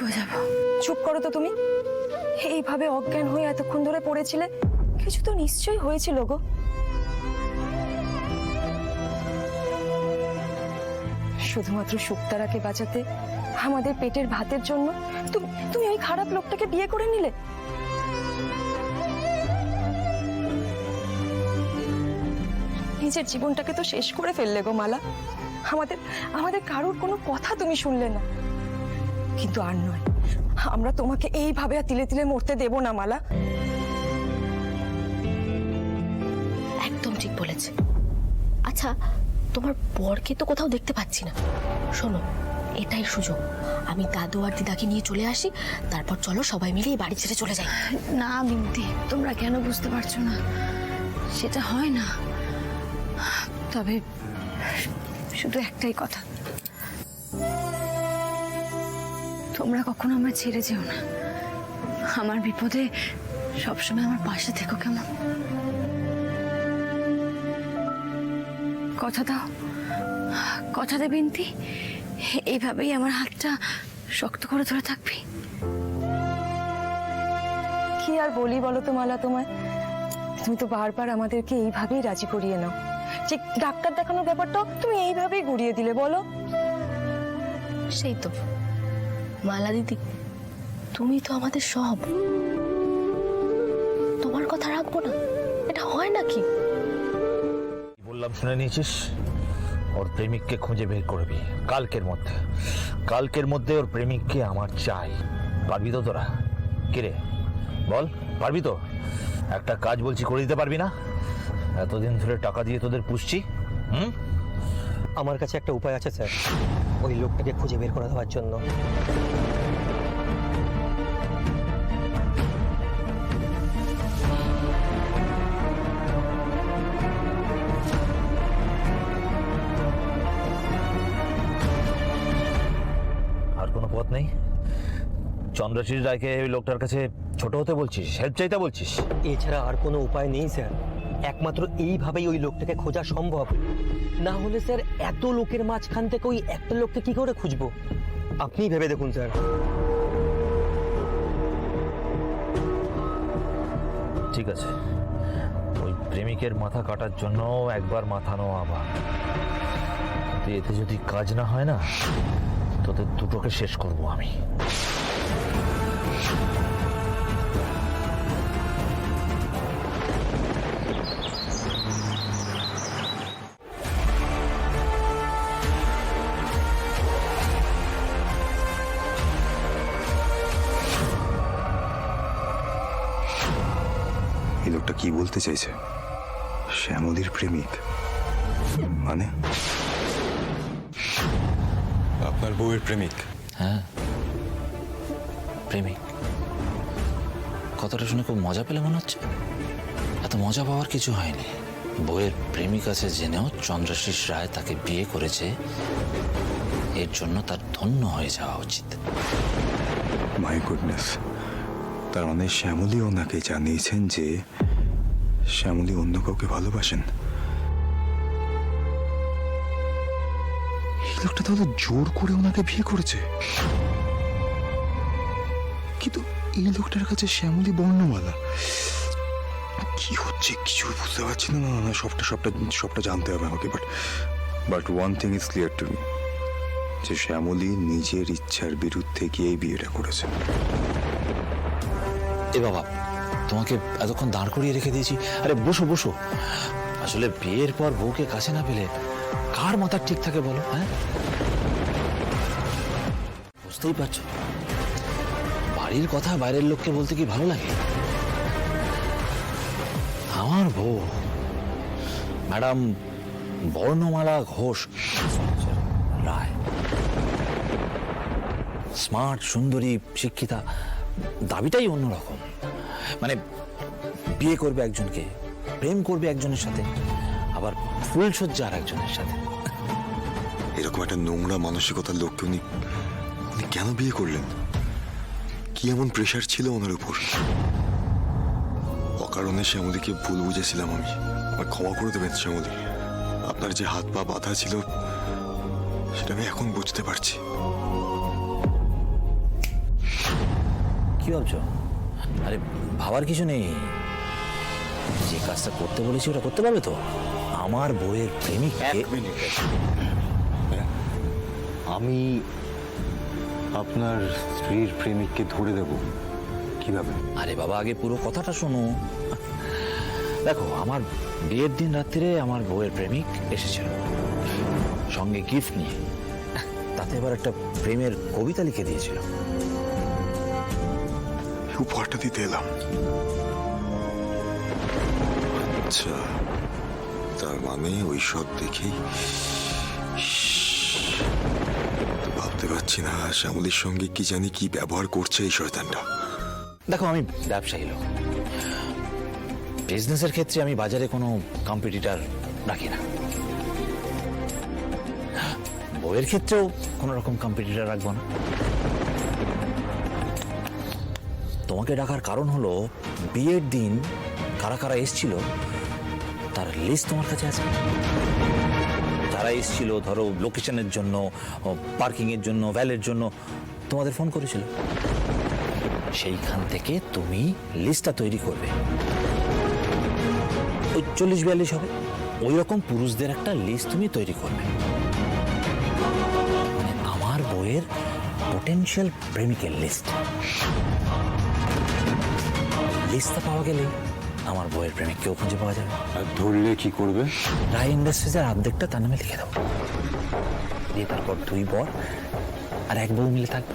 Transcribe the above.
হয়ে যাব। চুপ করো তো তুমি। এইভাবে অজ্ঞান হয়ে এতক্ষণ ধরে পড়েছিলে, কিছু তো নিশ্চয়ই হয়েছিল গো। শুধুমাত্র শুক্তারাকে বাঁচাতে, আমাদের পেটের ভাতের জন্য তুমি ওই খারাপ লোকটাকে বিয়ে করে নিলে। নিজের জীবনটাকে তো শেষ করে ফেললে গো মালা। আমাদের কারোর কোনো কথা তুমি শুনলে না। কিন্তু আর নয়, আমরা তোমাকে এইভাবে আর তিলে তিলে মরতে দেব না মালা। একদম ঠিক বলেছে। আচ্ছা, তোমার বরকে তো কোথাও দেখতে পাচ্ছি না। শোনো, এটাই সুযোগ। আমি দাদু আর দিদাকে নিয়ে চলে আসি, তারপর চলো সবাই মিলে এই বাড়ি ছেড়ে চলে যাই। না বিন্তি, তোমরা কেন বুঝতে পারছো না? সেটা হয় না। তবে শুধু একটাই কথা, তোমরা কখনো আমার ছেড়ে যেও না। আমার বিপদে সবসময় আমার পাশে থেকো, কেমন? কথা দাও, কথা দে বিন্তি। এইভাবেই আমার হাতটা শক্ত করে ধরে থাকবি। কি আর বলি বলো তো মালা তোমায়। তুমি তো বারবার আমাদেরকে এইভাবেই রাজি করিয়ে নাও। ঠিক ডাক্তার দেখানোর ব্যাপারটাও তুমি এইভাবেই ঘুরিয়ে দিলে বলো। সেই তো মালা দিদি, তুমি তো আমাদের সব। তোমার কথা রাখবো না, এটা হয় নাকি? বললাম শুনে নিয়েছিস? ওর প্রেমিককে খুঁজে বের করবি কালকের মধ্যে ওর প্রেমিককে আমার চাই। পারবি তো তোরা? কিরে বল, পারবি তো? একটা কাজ বলছি করে দিতে পারবি না? এতদিন ধরে টাকা দিয়ে তোদের পুষছি। আমার কাছে একটা উপায় আছে স্যার, ওই লোকটাকে খুঁজে বের করে দেওয়ার জন্য। আর কোনো পথ নেই? চন্দ্রশীল রায়কে ওই লোকটার কাছে ছোট হতে বলছিস, হেল্প চাইতে বলছিস? এছাড়া আর কোনো উপায় নেই স্যার। একমাত্র এইভাবেই ওই লোকটাকে খোঁজা সম্ভব। না হলে স্যার এত লোকের মাঝখান থেকে ওই একটা লোককে কি করে খুঁজবো? আপনিই ভেবে দেখুন স্যার। ঠিক আছে, ওই প্রেমিকের মাথা কাটার জন্য একবার মাথা নেওয়া আবার। তুই এতে যদি কাজ না হয় না, তোদের দুটোকে শেষ করবো আমি। এই লোকটা কি বলতে চাইছে? শ্যামলীর প্রেমিক মানে? আপনার বউয়ের প্রেমিক? হ্যাঁ, প্রেমিক। কথাটা শুনে খুব মজা পেলে মনে হচ্ছে। এত মজা পাওয়ার কিছু হয়নি। বউয়ের প্রেমিক আছে জেনেও চন্দ্রশীষ রায় তাকে বিয়ে করেছে, এর জন্য তার ধন্য হয়ে যাওয়া উচিত। মাই গুডনেস, তার মানে শ্যামলী ওনাকে জানিয়েছেন যে শ্যামলী অন্য কাউকে ভালোবাসেন। এই লোকটা তাহলে জোর করে ওনাকে বিয়ে করেছে। কিন্তু এই লোকটার কাছে শ্যামলী বর্ণমালা। কি হচ্ছে কিছু বুঝতে পারছি না। না সবটা জানতে হবে আমাকে। But one thing is clear to me, যে শ্যামলী নিজের ইচ্ছার বিরুদ্ধে গিয়ে এই বিয়েটা করেছে। এ বাবা, তোমাকে এতক্ষণ দাঁড় করিয়ে রেখে দিয়েছি। আরে বসো বসো। আসলে বিয়ের পর বউকে কাছে না পেলে কার মাথা ঠিক থাকে বলো? হ্যাঁ, বুঝতেই পারছো, বাড়ির কথা বাইরের লোককে বলতে কি ভালো লাগে? আমার বউ ম্যাডাম বর্ণমালা ঘোষ রায়, স্মার্ট, সুন্দরী, শিক্ষিতা, দাবিটাই অন্যরকম। মানে বিয়ে করবে একজনকে, প্রেম করবে একজনের সাথে, আবার ফুলসজ্জা আর একজনের সাথে। এরকম একটা নোংরা মানসিকতার লোককে উনি কেন বিয়ে করলেন? কি এমন প্রেশার ছিল ওনার উপর? অকারণে শ্যামলীকে ভুল বুঝেছিলাম আমি। আমায় ক্ষমা করে দেবেন শ্যামলী। আপনার যে হাত পা বাঁধা ছিল সেটা আমি এখন বুঝতে পারছি। কি ভাবছো? আরে ভাবার কিছু নেই, যে কাজটা করতে বলেছি ওটা করতে পারবে তো? আমার বউয়ের প্রেমিক আমি আপনার স্ত্রীর প্রেমিককে ধরে দেব কিভাবে? আরে বাবা, আগে পুরো কথাটা শোনো। দেখো, আমার বিয়ের দিন রাত্রিরে আমার বউয়ের প্রেমিক এসেছিল সঙ্গে গিফট নিয়ে। তাতে এবার একটা প্রেমের কবিতা লিখে দিয়েছিল। উপহারটা দিতে এলাম। আচ্ছা, তার মানে ওই সব দেখেই ভাবতে পারছি না শ্যামলীর সঙ্গে কি জানি কি ব্যবহার করছে এই শয়তানটা। দেখো, আমি ব্যবসায়ী লোক, বিজনেসের ক্ষেত্রে আমি বাজারে কোনো কম্পিটিটর রাখি না। বইয়ের ক্ষেত্রেও কোনো রকম কম্পিটিটর রাখবো না। তোমাকে ডাকার কারণ হলো, বিয়ের দিন কারা কারা এসছিল তার লিস্ট তোমার কাছে আছে। যারা এসছিল ধরো লোকেশনের জন্য, পার্কিংয়ের জন্য, ভ্যালের জন্য তোমাদের ফোন করেছিল। সেইখান থেকে তুমি লিস্টটা তৈরি করবে। ওই 40-42 হবে, ওই রকম পুরুষদের একটা লিস্ট তুমি তৈরি করবে। মানে আমার বইয়ের পোটেনশিয়াল প্রেমিকের লিস্ট। লিস্টটা পাওয়া গেলে আমার বইয়ের প্রেমিককেও খুঁজে পাওয়া যাবে। আর ধরলে কি করবে? রায় ইন্ডাস্ট্রিজের অর্ধেকটা তার নামে লিখে দেবো, দিয়ে তারপর 2 বর আর 1 বউ মিলে থাকবে।